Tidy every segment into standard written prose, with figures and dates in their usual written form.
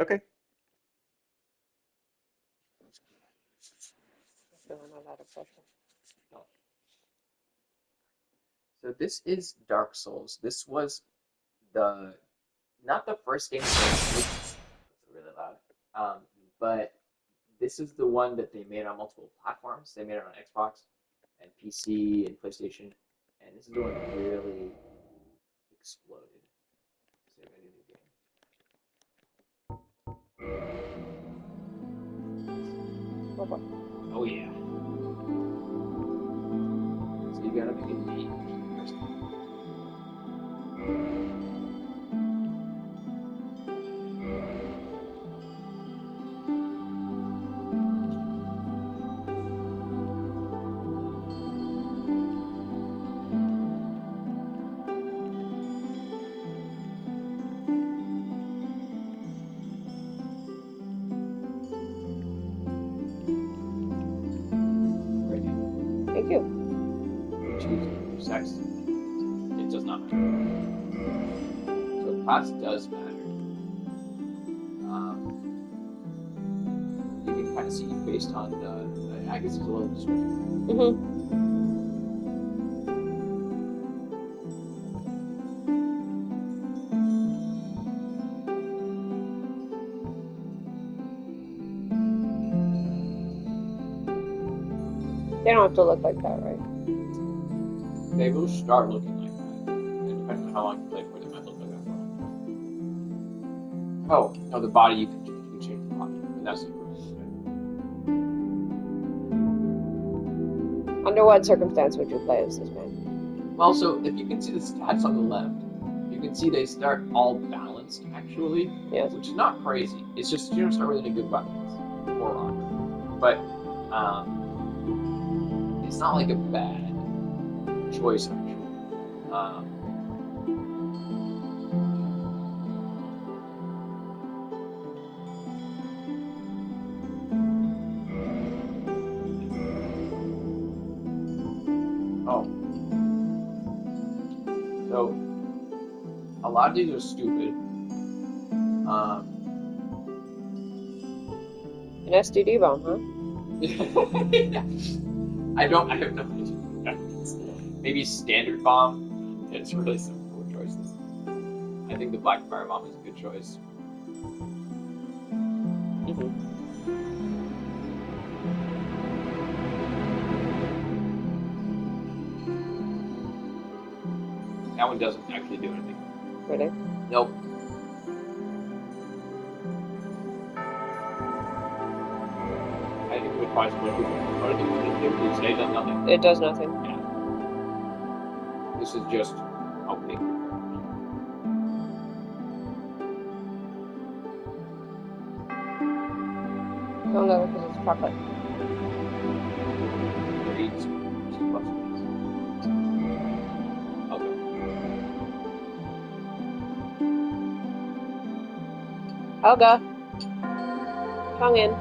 Okay. Feeling a lot of pressure. So this is Dark Souls. This was the not the first game. That's really loud. But this is the one that they made on multiple platforms. They made it on Xbox and PC and PlayStation, and this is the one that really exploded. So they made a new game. Oh yeah. So you gotta make a neat first. Great. Thank you. You choose your sex. It does not matter. So class does matter. You can kind of see based on I guess there's a little description. Mm-hmm. They don't have to look like that, right? They will start looking like that. And depending on how long you play for, they might look like that for a long time. Oh, no, the body you can change. You can change the body. And that's the improvement. Under what circumstance would you play as this man? Well, so if you can see the stats on the left, you can see they start all balanced, actually. Yes. Which is not crazy. It's just you don't start with any good weapons or armor. But it's not like a bad choice, actually. Oh. So, a lot of these are stupid. An STD bomb, huh? I have no idea. Maybe standard bomb. It's really simple choices. I think the black fire bomb is a good choice. Mm-hmm. That one doesn't actually do anything. Really? Nope. I think it would probably split people. What do you say? It does nothing. It does nothing. Yeah. This is just opening. Don't know because it's chocolate. Reads. Okay. Helga. Tongue in.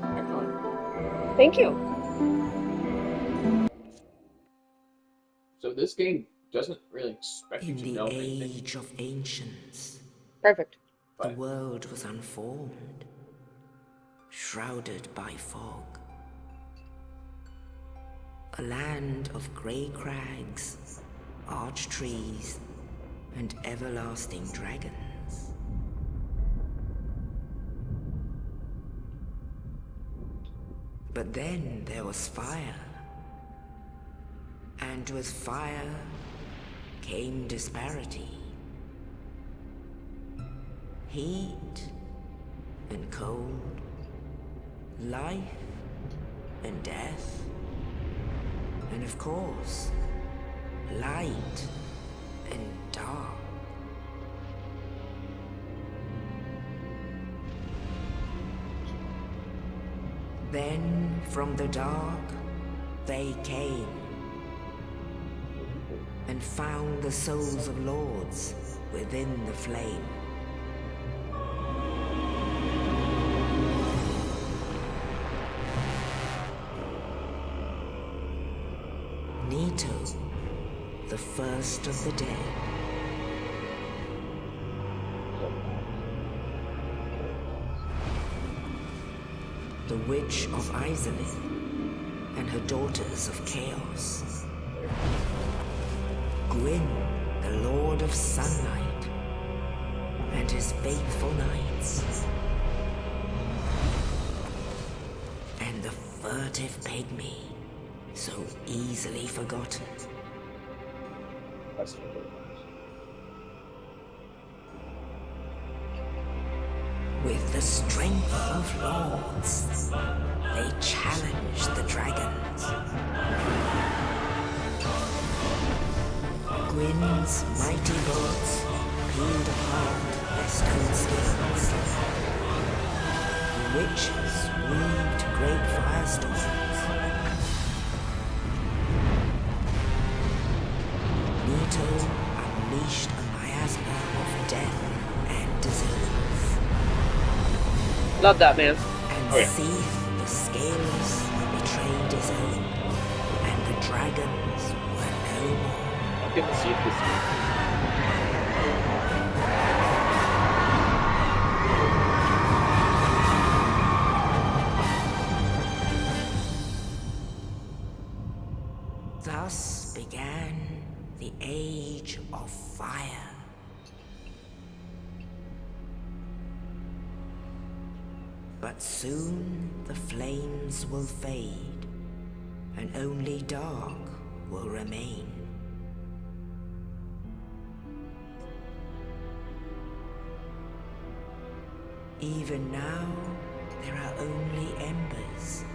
Excellent. Thank you. So this game doesn't really expect you In to the know anything. age of ancients, Perfect. the But world was unformed, shrouded by fog. A land of grey crags, arch trees, and everlasting dragons. But then there was fire. And with fire came disparity. Heat and cold life and death, and of course, light and dark. Then from the dark they came and found the souls of lords within the flame. Nito, the first of the dead. The Witch of Izalith and her daughters of Chaos. Gwyn, the Lord of Sunlight, and his faithful knights. And the furtive pygmy, so easily forgotten. With the strength of lords, they challenged the dragons. Gwyn's mighty bolts peeled apart their stone skins. The witches weaved great firestorms. Nito unleashed a miasma of death and disease. Love that, man. And Seath, the Scales, betrayed his own, and the dragons were no more. I'll give the seed this Thus began the Age of Fire. But soon the flames will fade, and only dark will remain. Even now, there are only embers,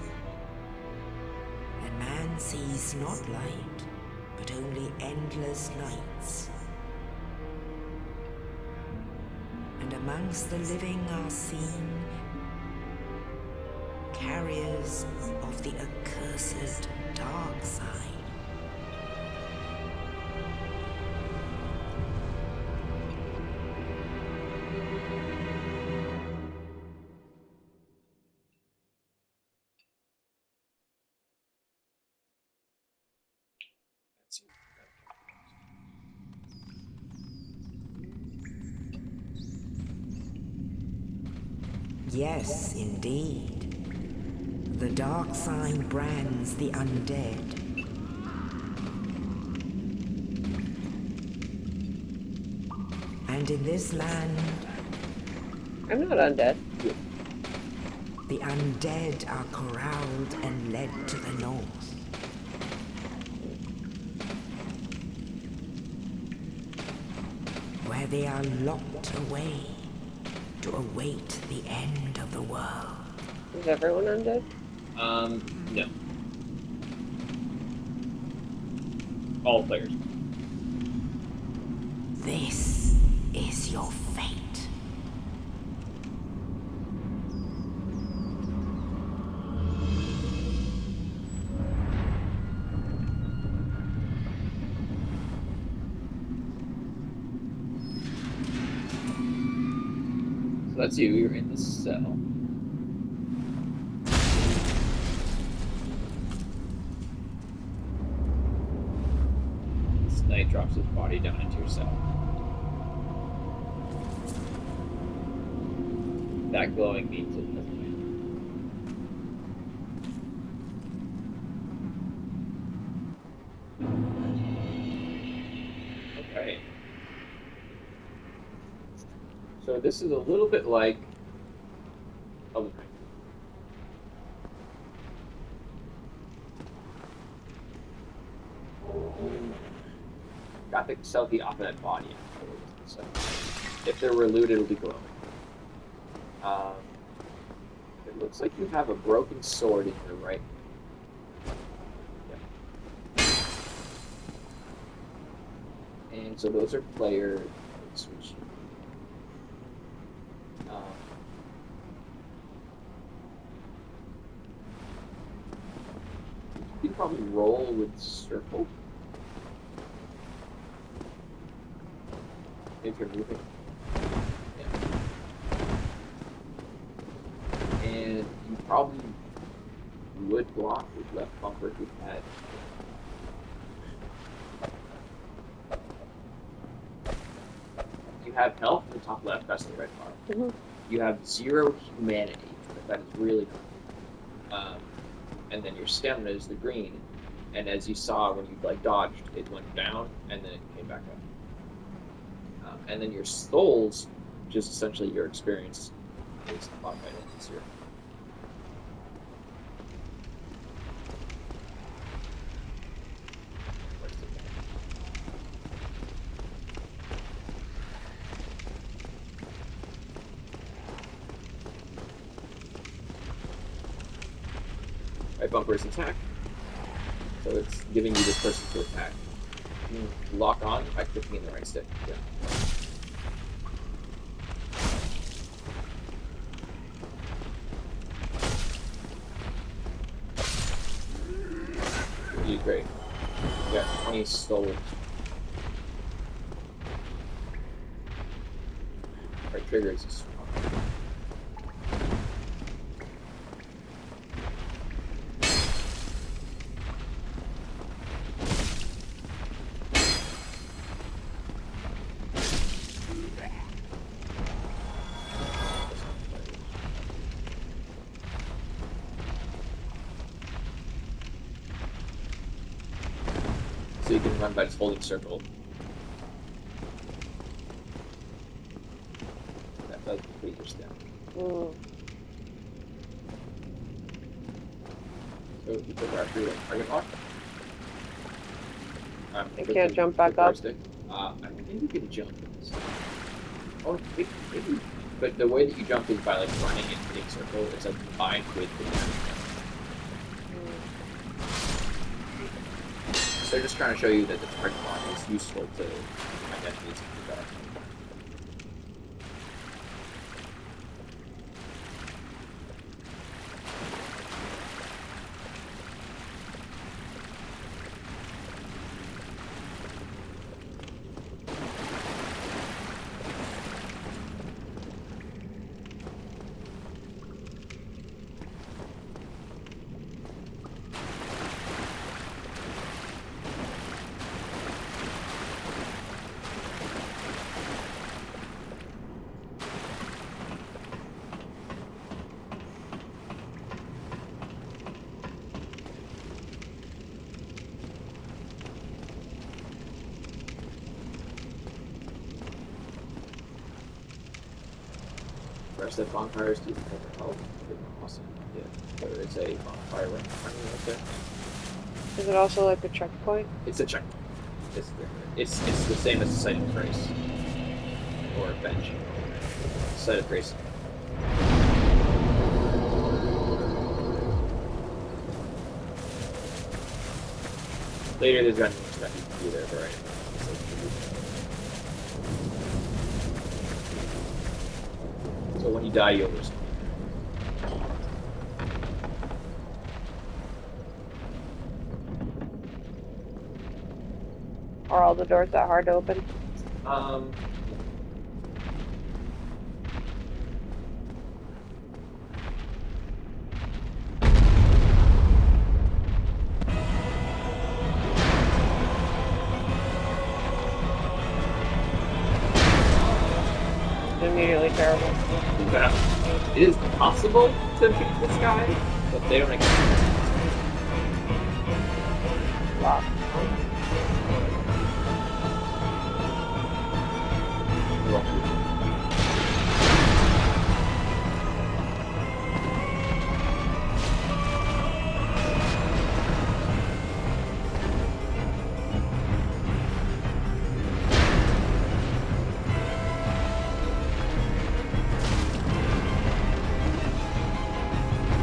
and man sees not light, but only endless nights. And amongst the living are seen carriers of the accursed dark side. Yes, indeed. The dark sign brands the undead. And in this land, I'm not undead. the undead are corralled and led to the north. Where they are locked away to await the end of the world. Is everyone undead? No. All players. This is your fate. So that's you. You're in the cell. This knight drops his body down into your cell. That glowing means it doesn't win. Okay. So this is a little bit like Elden Ring. Got the stealthy off of that body. So if there were loot, it'll be glowing. looks like you have a broken sword in your right. Yep. And so those are player switch. You can probably roll with circle if you're moving. Yeah. And you probably would block with left bumper if you had. You have health in the top left, that's the red bar. Mhm. You have 0 humanity, that is really cool. And then your stamina is the green, and as you saw when you like dodged, it went down and then it came back up. And then your souls, just essentially your experience, is modified into 0. Right bumper is attack, so it's giving you this person to attack. You can lock on by clicking in the right stick. Yeah. You did great. You got 20 souls. Right trigger is just so you can run by just holding circle. That does complete your step. Mm. So you put that through a target lock. I can't jump back up. I think you can jump. Oh, maybe. But the way that you jump is by like running and hitting circle. It's like combined with the dash. So they're just trying to show you that the target lock is useful to identity to the dark. Rest of bonfires do help. Awesome. Yeah. Whether it's a bonfire running right there. Is it also like a checkpoint? It's a checkpoint. It's the same as the site of grace. Or a bench. Site of grace. Later there's gonna be there, but right. So when you die, you'll respawn. Are all the doors that hard to open? Immediately terrible. It is possible to beat this guy, but they don't expect Wow.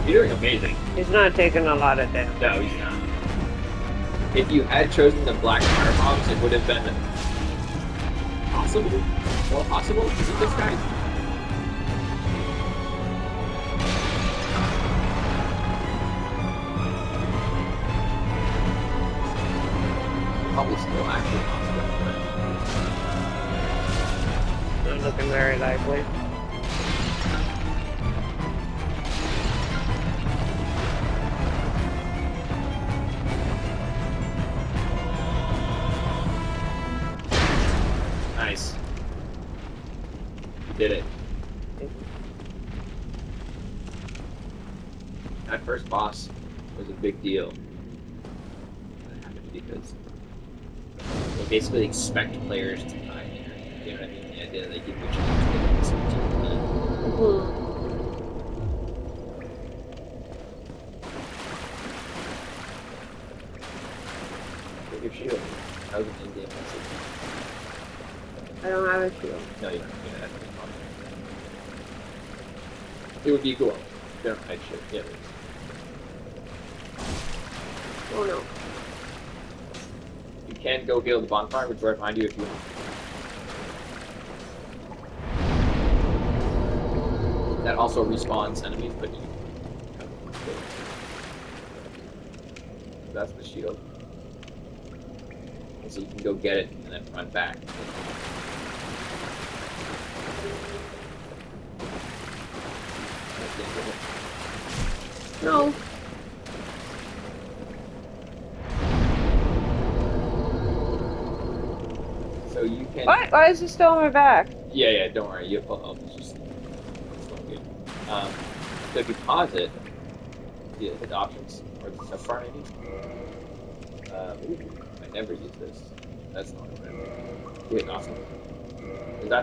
You're doing amazing. He's not taking a lot of damage. No, he's not. If you had chosen the black fire bombs, it would have been possible. More possible to beat this guy. Probably still actually possible, Not looking very likely. but nice. You did it. That first boss was a big deal. That happened because they basically expect players to die there. You know what I mean? The idea that they give you a chance to expect you to be. Mhm. Get your shield. That was an in-game message. I don't have a shield. No, you don't. You know, that's fine. It would be cool. You don't hide shit. Yeah. Oh no. You can go heal the bonfire, which is right behind you if you want. That also respawns enemies, but you. That's the shield. And so you can go get it and then run back. No. So you can. What? Why is he still on my back? Yeah, don't worry. You have full health. It's just. It's not good. So if you pause it, hit the options, or the subbar maybe. I never use this. That's not what I do. Hit options.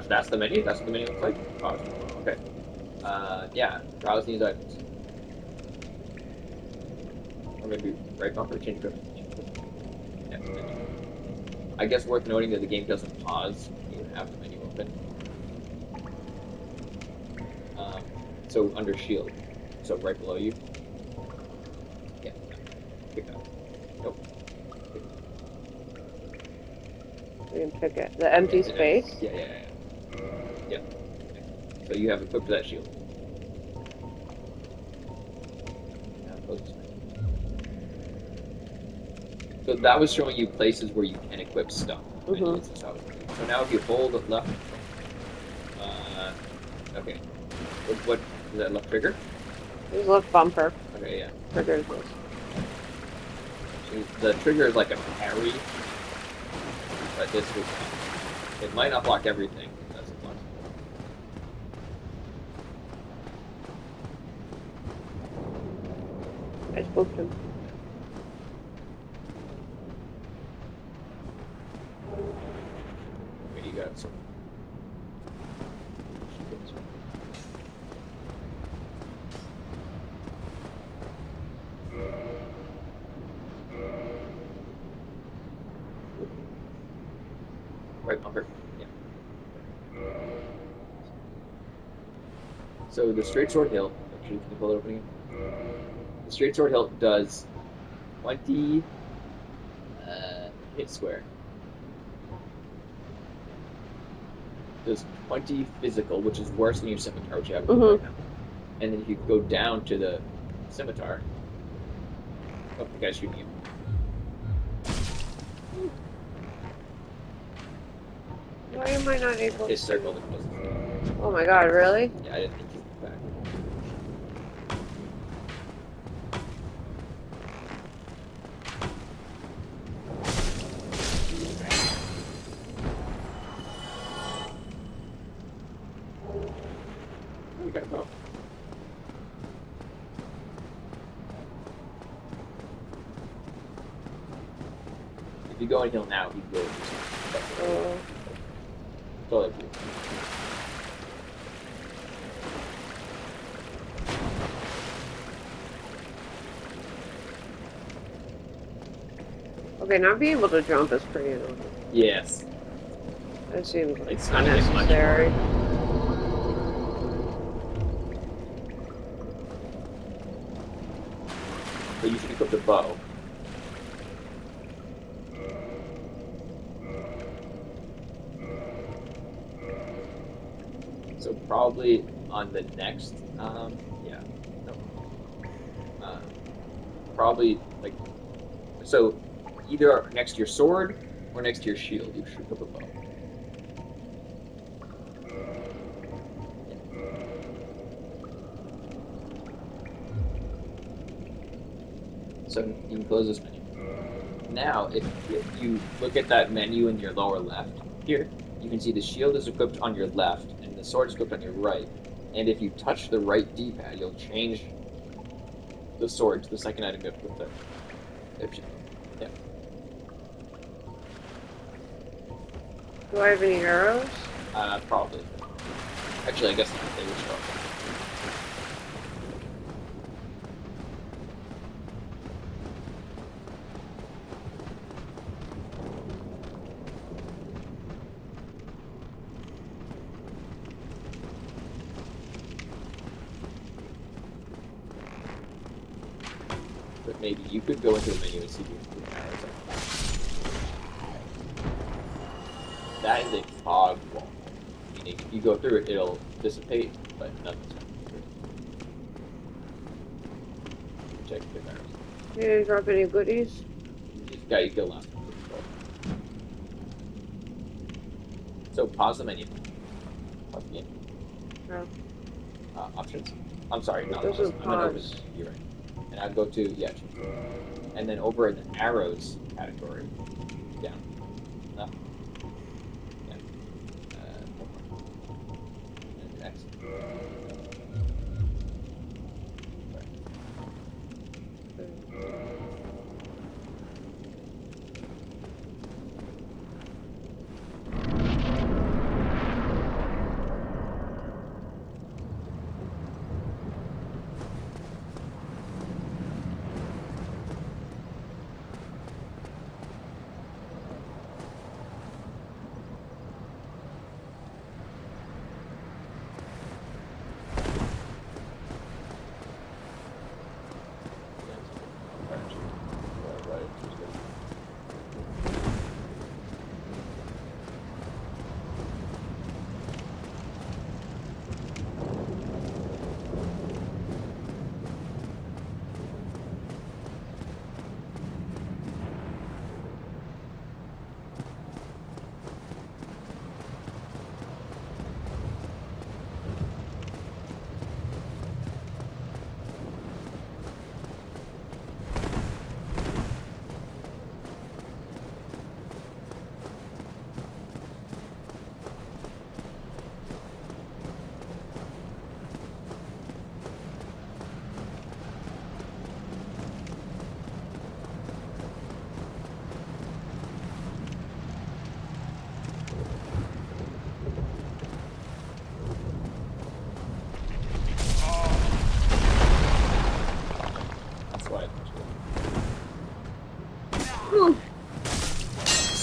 That's the menu? That's what the menu looks like? Oh, okay. Yeah, browse these items. Or maybe right bumper, change grip. Yeah, menu. I guess worth noting that the game doesn't pause when you have the menu open. So under shield. So right below you. Yeah. Pick that. Nope. We can pick it. The empty space? Yeah. So you have equipped that shield. Now close this menu. So that was showing you places where you can equip stuff. Mhm. So now if you hold left, okay. What is that, left trigger? There's a left bumper. Okay, yeah. Triggers this. So the trigger is like a parry, but this would. It might not block everything. That's a plus. I spooked him. Okay, you got it. So. Right bumper. Yeah. So the straight sword hilt. Actually, can you pull it open again? The straight sword hilt does 20 hit square. Does 20 physical, which is worse than your scimitar, which you have right now. And then if you go down to the scimitar. Oh, the guy's shooting you. Why am I not able His to? circle that doesn't. Oh my god, really? Yeah, I didn't think you were back. We gotta go. If you go and heal now, he will. Totally up to you. Okay, not being able to jump is pretty annoying. Yes. That seems like It's not getting much unnecessary. but you should equip the bow. So probably on the next, yeah, no, probably like, so either next to your sword or next to your shield, you should equip a bow. So you can close this menu. Now, if you look at that menu in your lower left here, you can see the shield is equipped on your left and the sword is equipped on your right. And if you touch the right D-pad, you'll change the sword to the second item you equipped there. Yeah. Do I have any arrows? Probably. Actually, I guess they would show up. But maybe you could go into the menu and see the arrows are. That is a fog wall. Meaning if you go through it, it'll dissipate, but nothing's coming through. Check your arrows. You didn't drop any goodies? You just got you kill last one. So pause the menu. Pause the menu. No. Options. I'm sorry, not This pause. is I'm gonna pause. You're right. And I'll go to and then over in the arrows category, down, up, down, and X.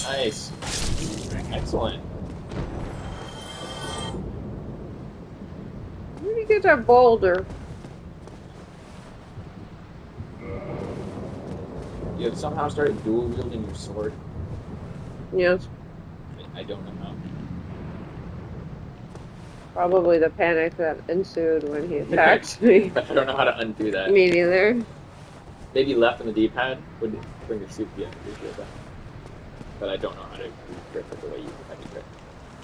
Nice. Excellent. Where did you get that boulder? You have somehow started dual wielding your sword. Yes. I don't know how. Probably the panic that ensued when he attacked me. I don't know how to undo that. Me neither. Maybe left on the D-pad would bring your suit. Yeah, appreciate that. But I don't know how to grip it the way you have to grip.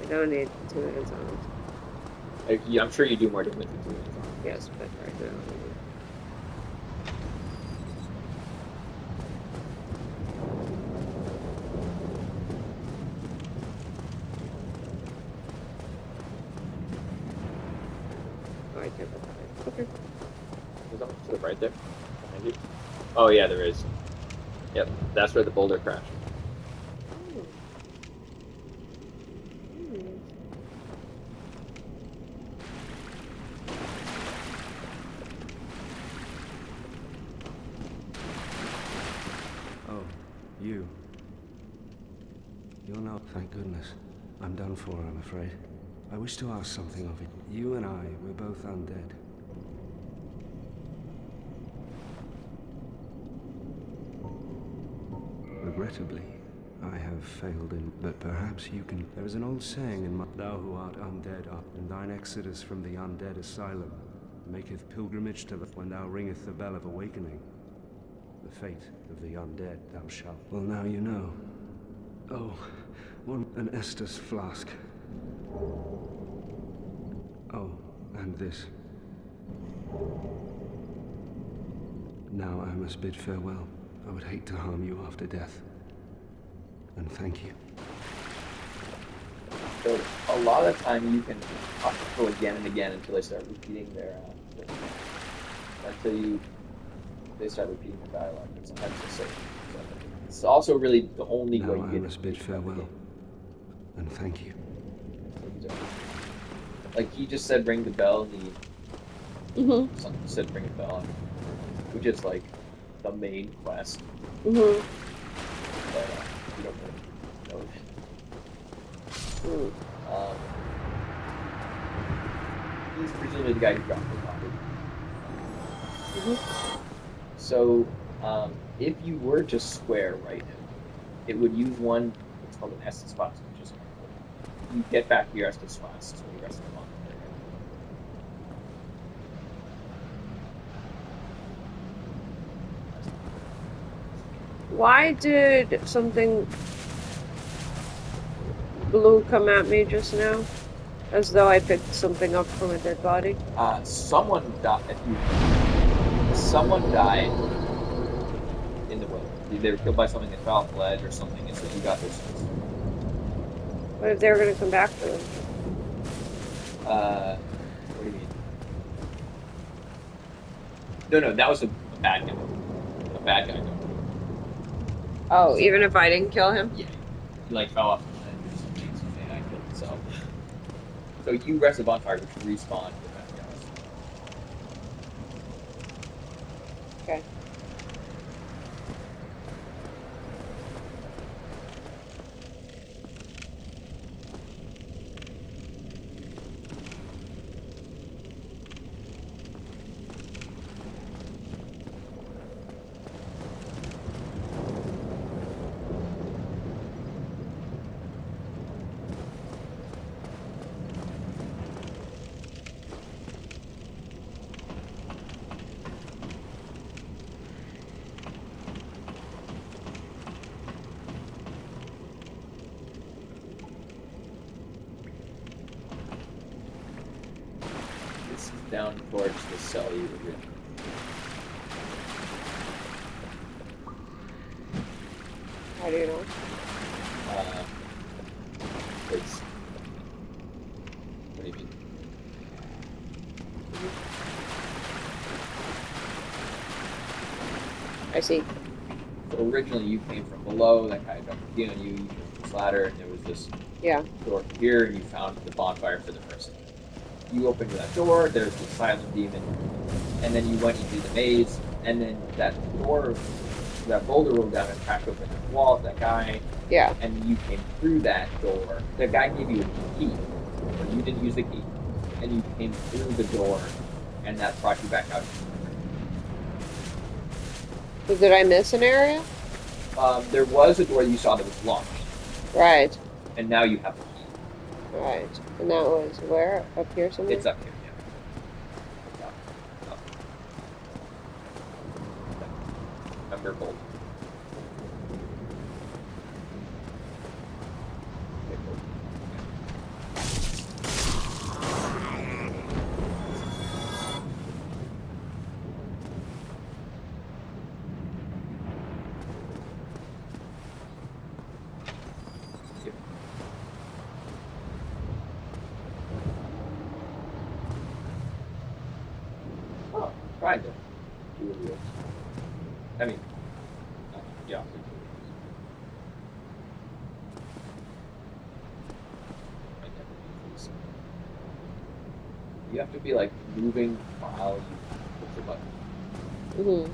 I don't need 2 hands on it. I'm sure you do more damage with 2 hands on. Yes, but right now. Oh, I can't put that. Okay. Is that to the right there? Behind you? Oh yeah, there is. Yep, that's where the boulder crashed. Oh, you. You're not, thank goodness. I'm done for, I'm afraid. I wish to ask something of you. You and I, we're both undead. regrettably, I have failed in, but perhaps you can. There is an old saying in my, thou who art undead art, and thine exodus from the undead asylum maketh pilgrimage to the, when thou ringeth the bell of awakening. The fate of the undead thou shalt. Well, now you know. Oh, an Estus flask. Oh, and this. Now I must bid farewell. I would hate to harm you after death. And thank you. So a lot of the time you can talk to people again and again until they start repeating they start repeating the dialogue. And sometimes they say. So it's also really the only Now way you I get must bid farewell. And thank you. Like he just said, ring the bell. Mm-hmm. Something said, ring a bell, which is like the main quest. Mm-hmm. But you don't really know it. Mm. He's presumably the guy who dropped the body. Mm-hmm. So, if you were to square right him, it would use one. It's called an Estus box, which is you get back your Estus box, so you rest them on there. Why did something blue come at me just now? As though I picked something up from a dead body? Someone died. Someone died in the way. They were killed by something that fell off the ledge or something, and so you got those things. What if they were gonna come back for them? What do you mean? No, that was a bad guy. A bad guy. Oh, even if I didn't kill him? Yeah. He like fell off the ledge or something, and I killed himself. So you rest a bonfire, which respawn the bad guys. Okay. This is down towards the cell you were in. How do you know? It's. What do you mean? I see. So originally you came from below, that guy jumped in on you, you jumped this ladder, and there was this Yeah. door here, and you found the bonfire for the person. You opened that door, there's the silent demon, and then you went into the maze, and then that door, that boulder rolled down and cracked open that wall, that guy, Yeah. and you came through that door. The guy gave you a key, but you didn't use the key, and you came through the door, and that brought you back out. So did I miss an area? There was a door you saw that was locked, Right. and now you have the key. Right. And that was where? Up here somewhere? It's up here, yeah. It's up. Number gold. Oh, kind of. I mean, yeah. You have to be like moving while you push the button. Mm-hmm.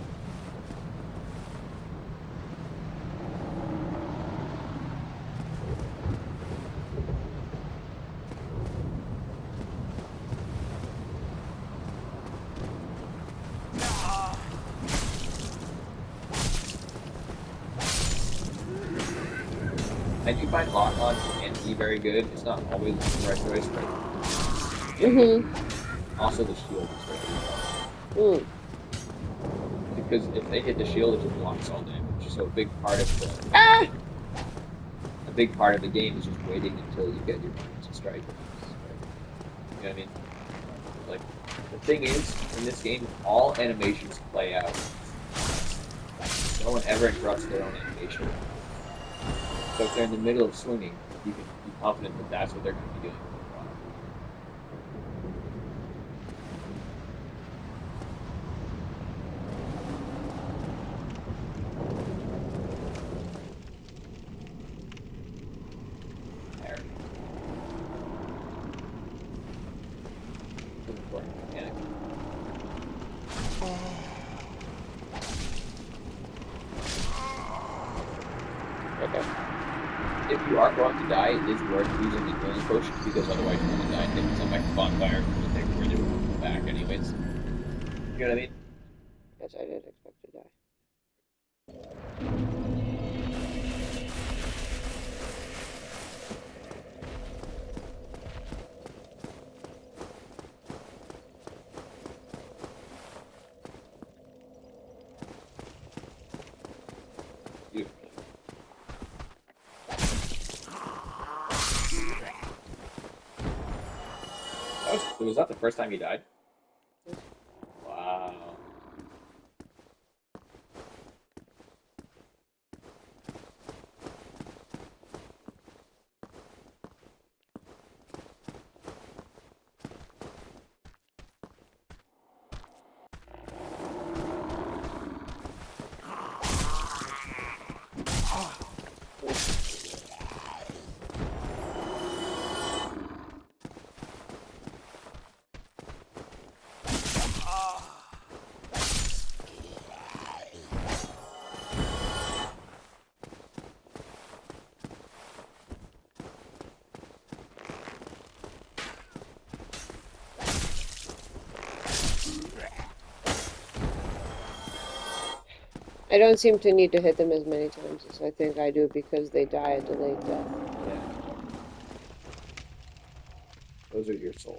I do find lock-on can be very good. It's not always the right choice, but also the shield is very good. Because if they hit the shield, it just blocks all damage. So a big part of the game is just waiting until you get your to strike. You know what I mean? Like the thing is, in this game, all animations play out. No one ever interrupts their own animation. So if they're in the middle of swinging, you can be confident that that's what they're going to be doing. There. It's an important mechanic. Okay. If you are going to die, it is worth using the healing potion because otherwise you're going to die and take some like bonfire and take where they will come back anyways. You know what I mean? Yes, I did expect to die. Beautiful. So was that the first time you died? Wow. I don't seem to need to hit them as many times as I think I do because they die a delayed death. Yeah. Those are your souls.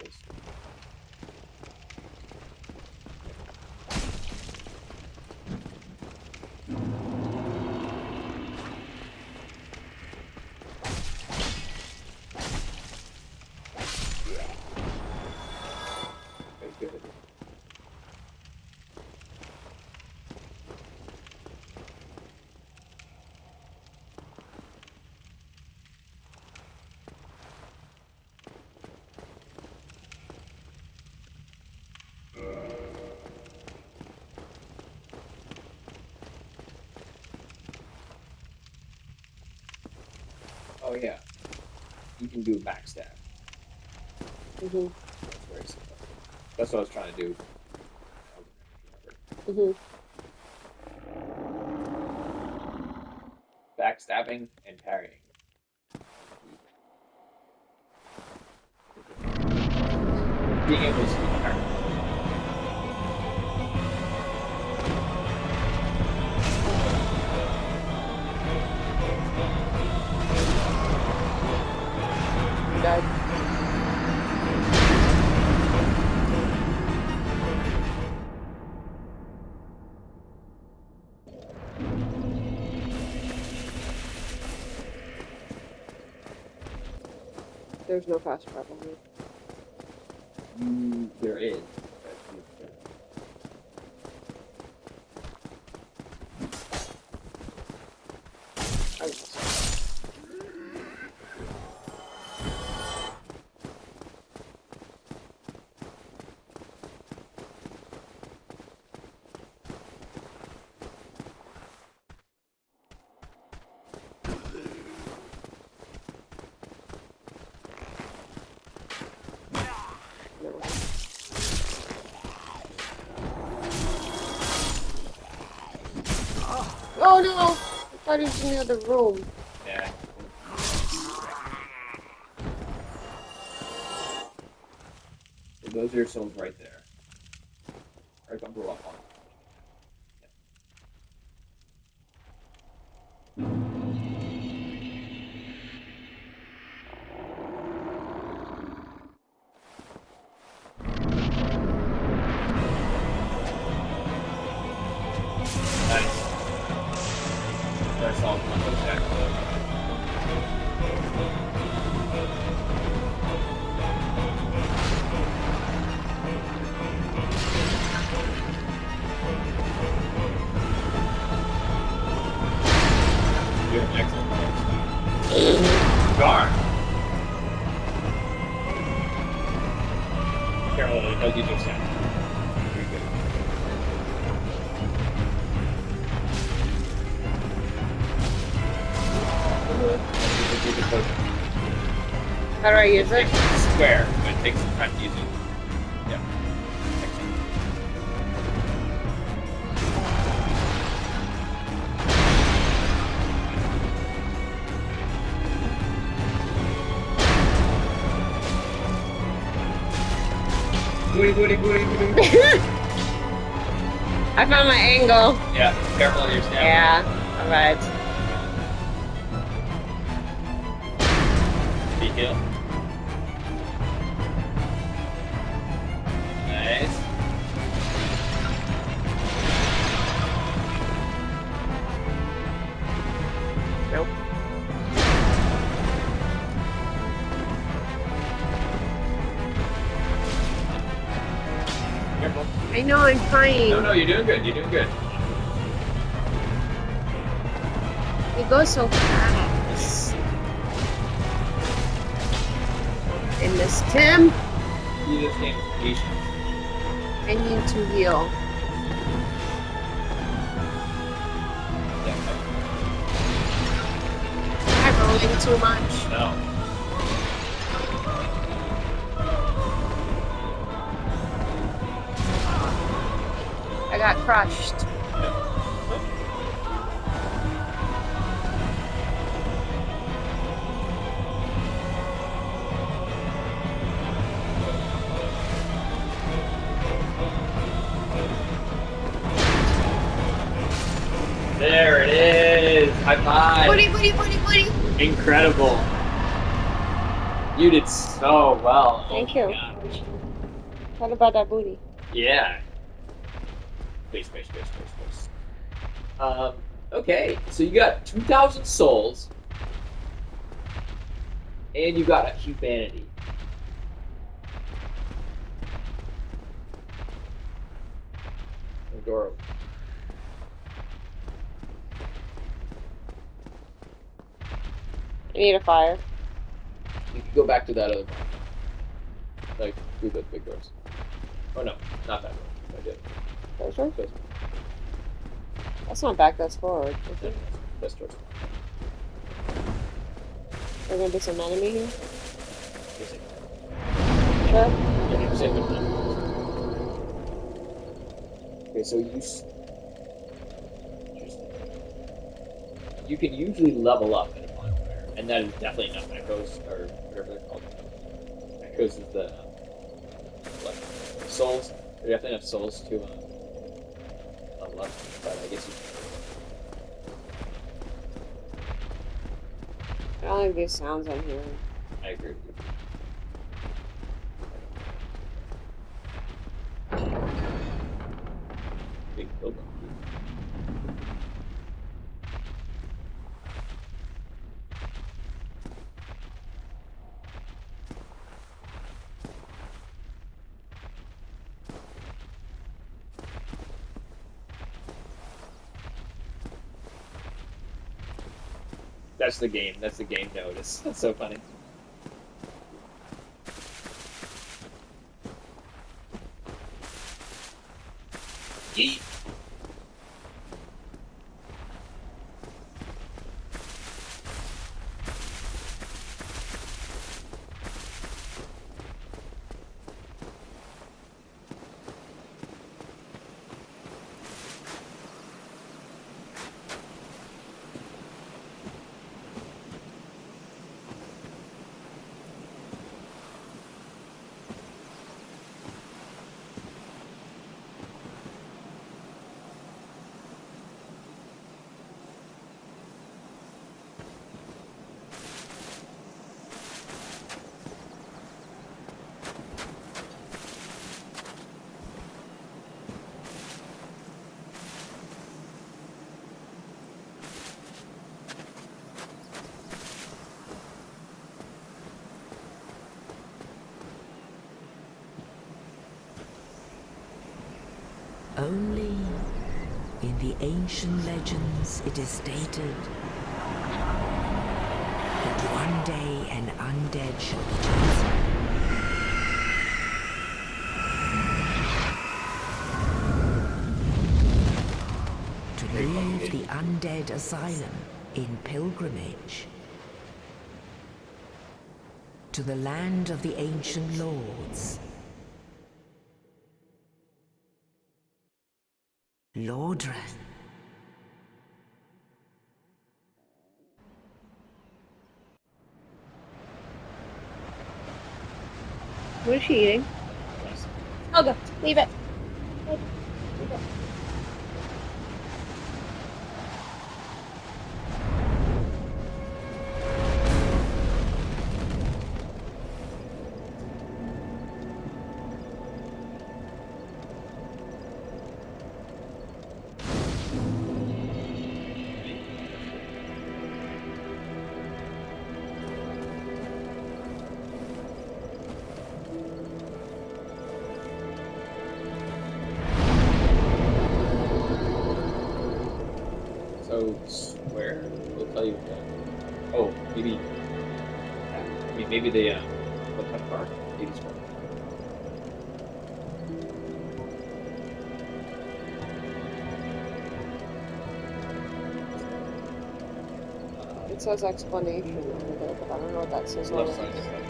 Very good. Oh yeah. You can do a backstab. That's very simple. That's what I was trying to do. Backstabbing and parrying. Being able to see parry. Died. There's no fast travel here. There is. No. Oh no! I thought he was in the other room. Yeah. So those are your souls right there. Right bumper up on. How do I use it? Square, but it takes some time to use it. Yeah. Excellent. Booty, booty, booty, booty. I found my angle. Yeah, careful on your stamina. Yeah. Alright. Speed heal. Nice. Nope. Careful. I know, I'm trying. No, you're doing good. You're doing good. It goes so fast. I missed him. See this game patient. I need to heal. I'm rolling too much. No. I got crushed. There it is. High five. Booty, booty, booty, booty. Incredible. You did so well. Thank Oh my you. gosh. What about that booty? Yeah. Space. Okay, so you got 2,000 souls, and you got a humanity. Adorable. I need a fire. You can go back to that other one. Like, through the big doors. Oh no, not that door. I did. Those ones? This That's not back, that's forward. Is it? this door. There's gonna be some enemy here? This is- Sure. Yeah, same thing. Okay, so you can usually level up in a bonfire, and that is definitely not echoes or whatever they're called. Echoes is the what? Souls. They definitely have souls to level up, but I guess you. I don't like these sounds I'm hearing. I agree with you. Big pilgrim. That's the game. That's the game notice. That's so funny. Yeet. Only in the ancient legends it is stated that one day an undead shall be chosen. To leave the undead asylum in pilgrimage. to the land of the ancient lords. Lordran. What is she eating? Oh, go. Leave it. Leave it. So square will tell you that. Oh, maybe. I mean, maybe they what kind of bar? Maybe square. It says explanation over there, but I don't know what that says. Left on side it. is left.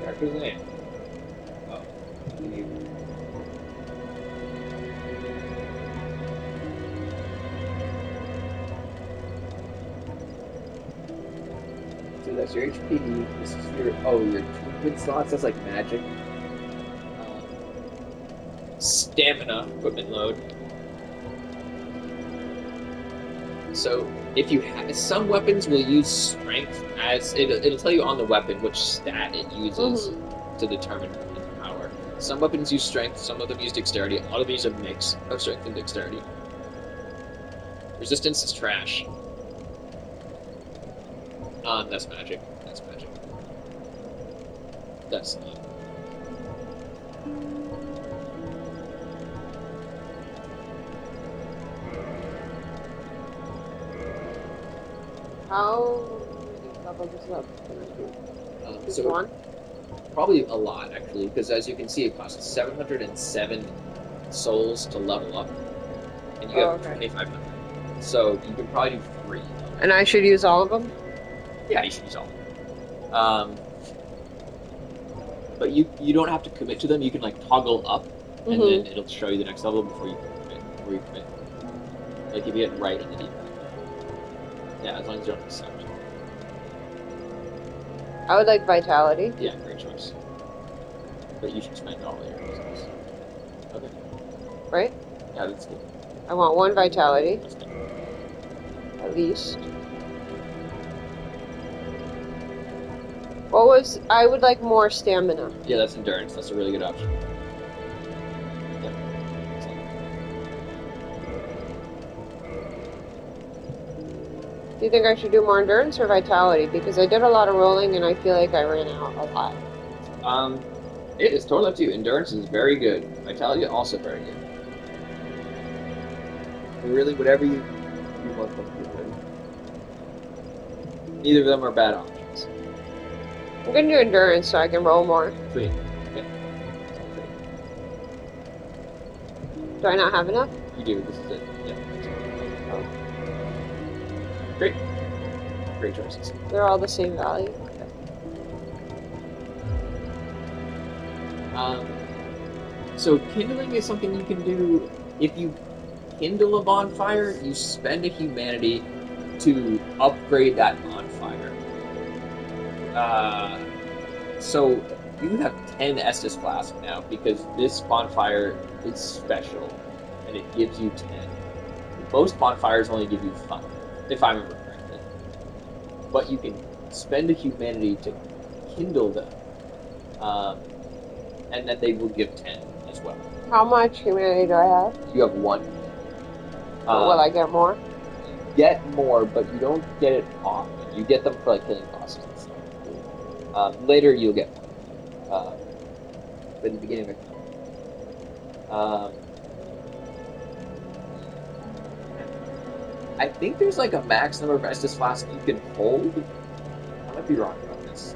Character's name. Oh, continue. So that's your HP. This is your your equipment slots. That's like magic. Stamina equipment load. So if you have some weapons will use strength as it'll tell you on the weapon which stat it uses to determine its power. Some weapons use strength, some of them use dexterity. A lot of these are a mix of strength and dexterity. Resistance is trash. That's magic. That's magic. That's not. How many level this up? Just So one? probably a lot actually, because as you can see, it costs 707 souls to level up, and you have 2,500. So you can probably do 3. And I should use all of them? Yeah, you should use all of them. But you don't have to commit to them. You can like toggle up, and then it'll show you the next level before you commit. Like if you hit right in the D-pad. Yeah, as long as you don't accept. I would like vitality. Yeah, great choice. But you should spend all of your resources. Okay. Right? Yeah, that's good. I want 1 vitality, That's good. at least. What was... I would like more stamina. Yeah, that's endurance. That's a really good option. Yep. Do you think I should do more endurance or vitality? Because I did a lot of rolling and I feel like I ran out a lot. It is totally up to you. Endurance is very good. Vitality also very good. Really, whatever you want to do. Neither of them are bad options. I'm gonna do endurance so I can roll more. Sweet. Okay. Do I not have enough? You do. This is it. Yeah. Oh. Great. Great choices. They're all the same value. So kindling is something you can do if you kindle a bonfire. You spend a humanity to upgrade that bonfire. So you have 10 Estus Flask now because this bonfire is special and it gives you 10. Most bonfires only give you 5, if I remember correctly. But you can spend a humanity to kindle them, and then they will give 10 as well. How much humanity do I have? You have 1. Will I get more? Get more, but you don't get it often. You get them for like killing bosses and stuff. Later you'll get one. But in the beginning of I think there's like a max number of Estus Flasks you can hold. I might be wrong about this.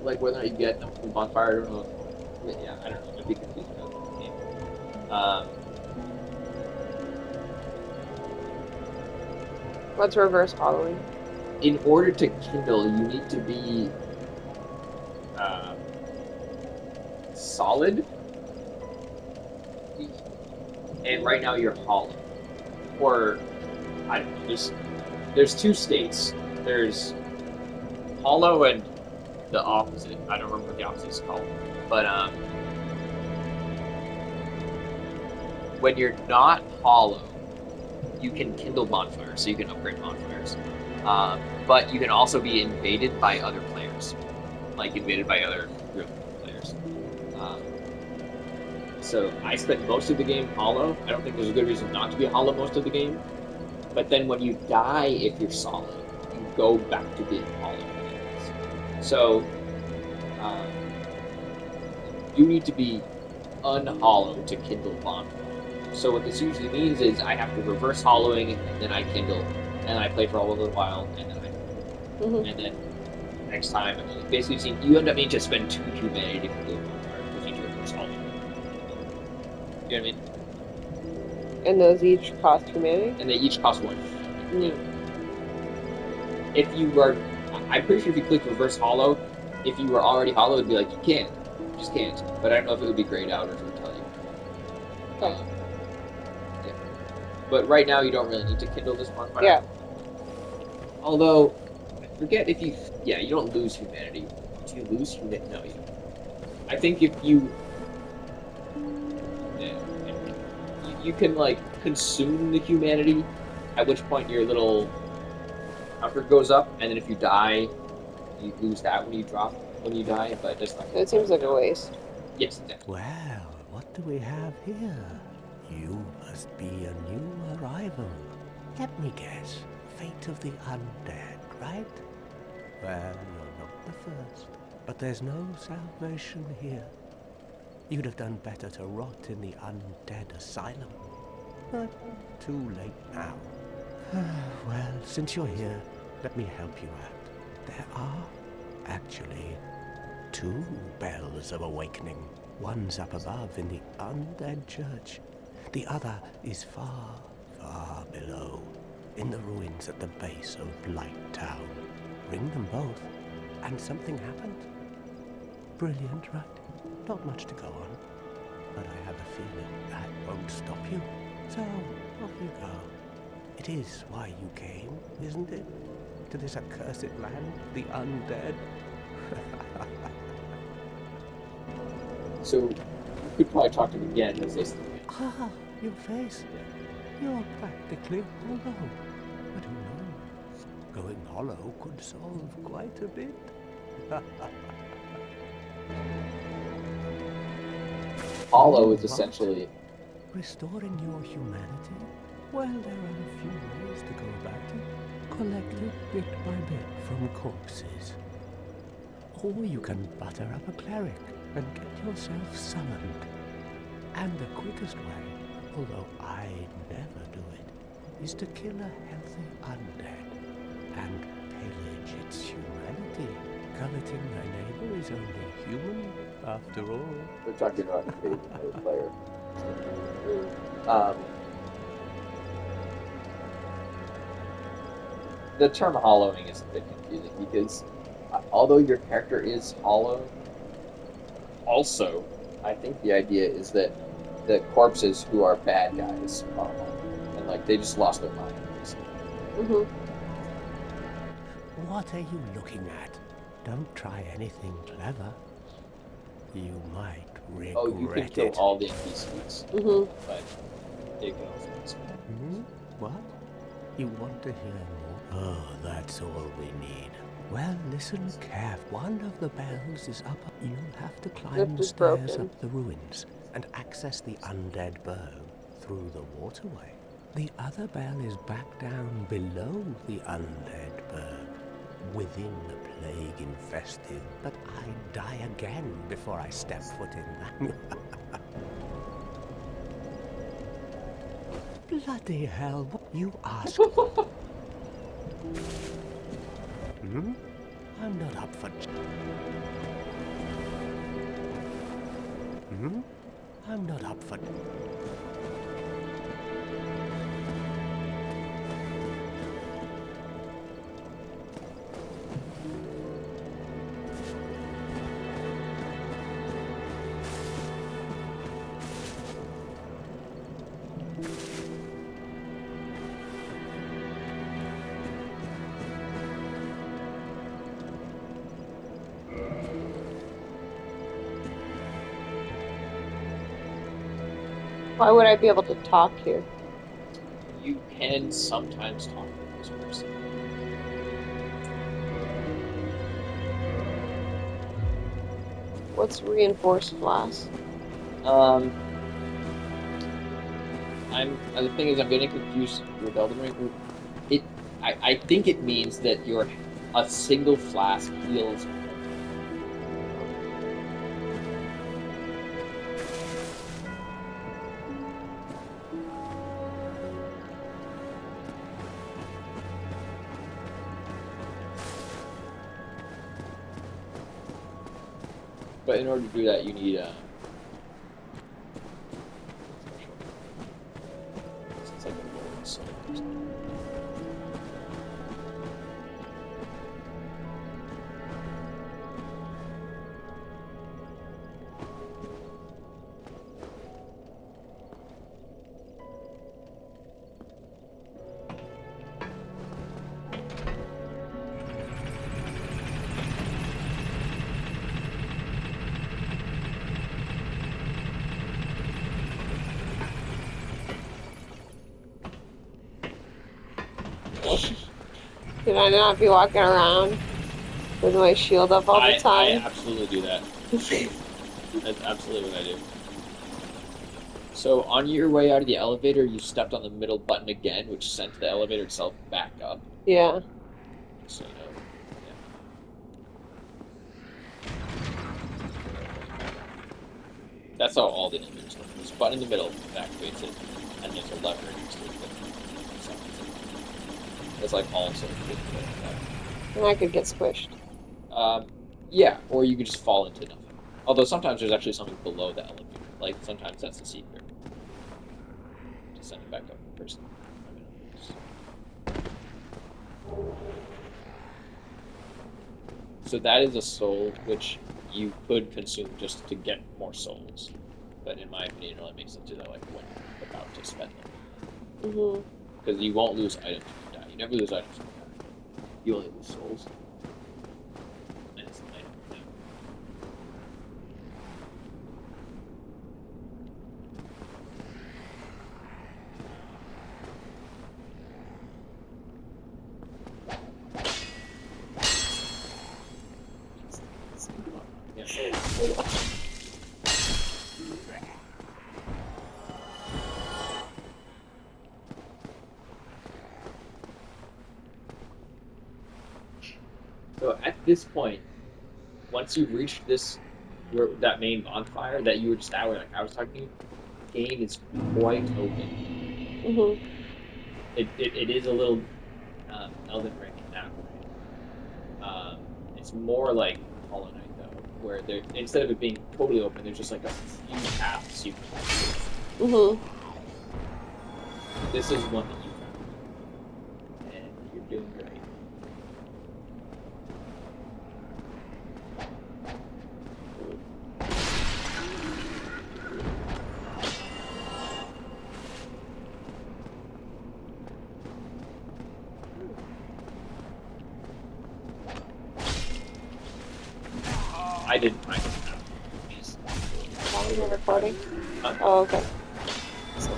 Like whether or not you get them from bonfire, I don't know. Yeah, I don't know. I'd be confused about the game. What's reverse hollowing? In order to kindle, you need to be solid, and right now you're hollow. Or I don't know. There's two states. There's hollow and the opposite. I don't remember what the opposite is called, but when you're not hollow, you can kindle bonfires, so you can upgrade bonfires. But you can also be invaded by other players, like invaded by other real players. So I spent most of the game hollow. I don't think there's a good reason not to be hollow most of the game. But then when you die, if you're solid, you go back to being hollow. So you need to be unhollow to kindle bonfire. So what this usually means is I have to reverse hollowing, and then I kindle, and I play for a little while, and then and then next time, basically, you end up needing to spend 2 humanity to kindle bonfire because you need to reverse hollowing. You know what I mean? And those each cost humanity? And they each cost 1. Mm. If you were, I'm pretty sure if you click reverse hollow, if you were already hollow, it'd be like, you can't. You just can't. But I don't know if it would be grayed out or if it would tell you. Okay. Yeah. But right now, you don't really need to kindle this bonfire. Yeah. Although, I forget if you, you don't lose humanity. Do you lose humanity? No, you don't. I think if you, you can, like, consume the humanity, at which point your little counter goes up, and then if you die, you lose that when you die, but just like That seems like a waste. Yes, exactly. Well, what do we have here? You must be a new arrival. Let me guess. Fate of the undead, right? Well, you're not the first. But there's no salvation here. You'd have done better to rot in the undead asylum. But too late now. Well, since you're here, let me help you out. There are, actually, 2 bells of awakening. One's up above in the undead church. The other is far, far below, in the ruins at the base of Blight Town. Ring them both, and something happened. Brilliant, right? Not much to go on, but I have a feeling that won't stop you. So, off you go. It is why you came, isn't it? To this accursed land of the undead? So, you could probably talk to him again as this. Ah, your face. You're practically hollow. But who knows? Going hollow could solve quite a bit. Hollow is What? essentially Restoring your humanity? Well, there are a few ways to go about it. Collect it bit by bit from corpses. Or you can butter up a cleric and get yourself summoned. And the quickest way, although I never do it, is to kill a healthy undead and pillage its humanity. Coveting thy neighbor is only human, after all. we're talking about the player. The term hollowing is a bit confusing because although your character is hollow, also I think the idea is that the corpses who are bad guys are hollow, and like they just lost their mind. Basically. What are you looking at? Don't try anything clever. You might regret Oh, you can kill it. all the NPCs, but it can also be small. What? You want to hear more? Oh, that's all we need. Well, listen carefully. One of the bells is up. You'll have to climb Lift the is stairs broken. up the ruins and access the undead burg through the waterway. The other bell is back down below the undead burg, within the plague-infested. But I'd die again before I step foot in that. Bloody hell, what you ask? I'm not up for... I'm not up for... Why would I be able to talk here? You can sometimes talk to this person. What's reinforced flask? The thing is, I'm getting confused with Elden Ring. I think it means that a single flask heals. But in order to do that, you need it's like a Lord Soul or something. Should I not be walking around with my shield up all the I time? absolutely do that. That's absolutely what I do. So on your way out of the elevator, you stepped on the middle button again, which sent the elevator itself back up. Yeah. So you know, that's how all the elevators work. There's a button in the middle that activates it, and there's a lever next to it that summons it. It's like all sort of good like And I could get squished. that. Yeah, or you could just fall into nothing. Although sometimes there's actually something below the elevator. Like sometimes that's the secret to send it back up in person. So that is a soul which you could consume just to get more souls. But in my opinion, it only makes sense to do that like when you're about to spend them. Mm-hmm. Because you won't lose items when you die. You never lose items when you die. You only lose souls. And it's an item. Yeah. So at this point, once you've reached that main bonfire that you were just at, where like I was talking to you, the game is quite open. Mm-hmm. It is a little Elden Ring in that way. It's more like Hollow Knight though, where instead of it being totally open, there's just like a few paths you can take. Mm-hmm. This is one that you found, and you're doing great. I didn't find it. Are we recording? Huh? Oh, okay. So,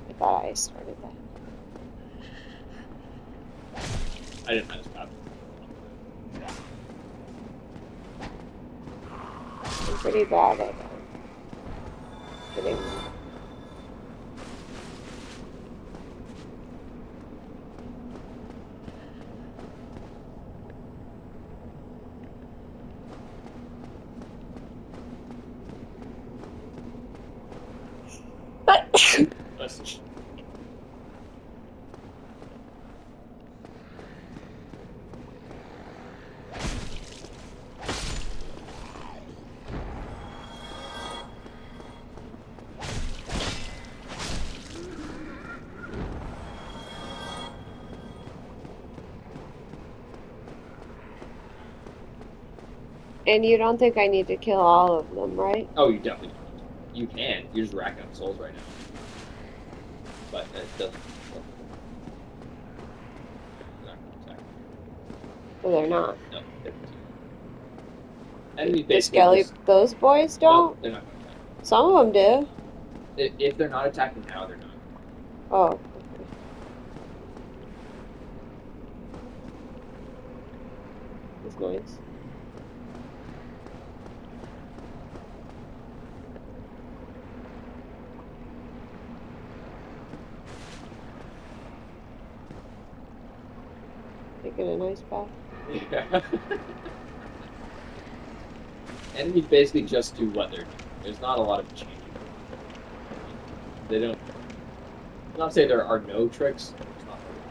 I thought I started that. I didn't find this path. I'm pretty bad at hitting. That's And you don't think I need to kill all of them, right? Oh, you definitely don't. You can. You're just racking up souls right now. But it doesn't. Not exactly. Or they're not. No. Enemies The basically Skelly, just- those boys no, don't? they're not going to attack. Some of them do. If they're not attacking now, they're not. Oh. Okay. That's nice. Taking a nice bath. Yeah. Enemies basically just do what they're doing. There's not a lot of change. They don't. Not say there are no tricks. There's not a lot.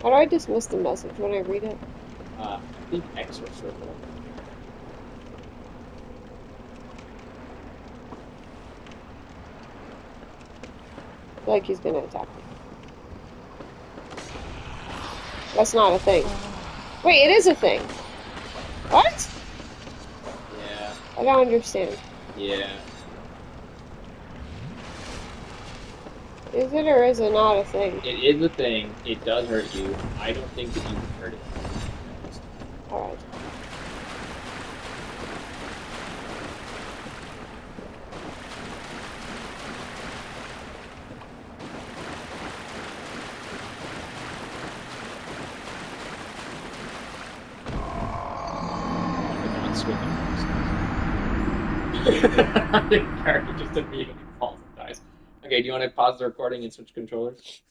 How do I dismiss the message when I read it? I think X or circle. I feel like he's gonna attack me. That's not a thing. Wait, it is a thing. What? Yeah. I don't understand. Yeah. Is it or is it not a thing? It is a thing. It does hurt you. I don't think that you can hurt it. Alright. The character just immediately falls and dies. Okay, do you want to pause the recording and switch controllers?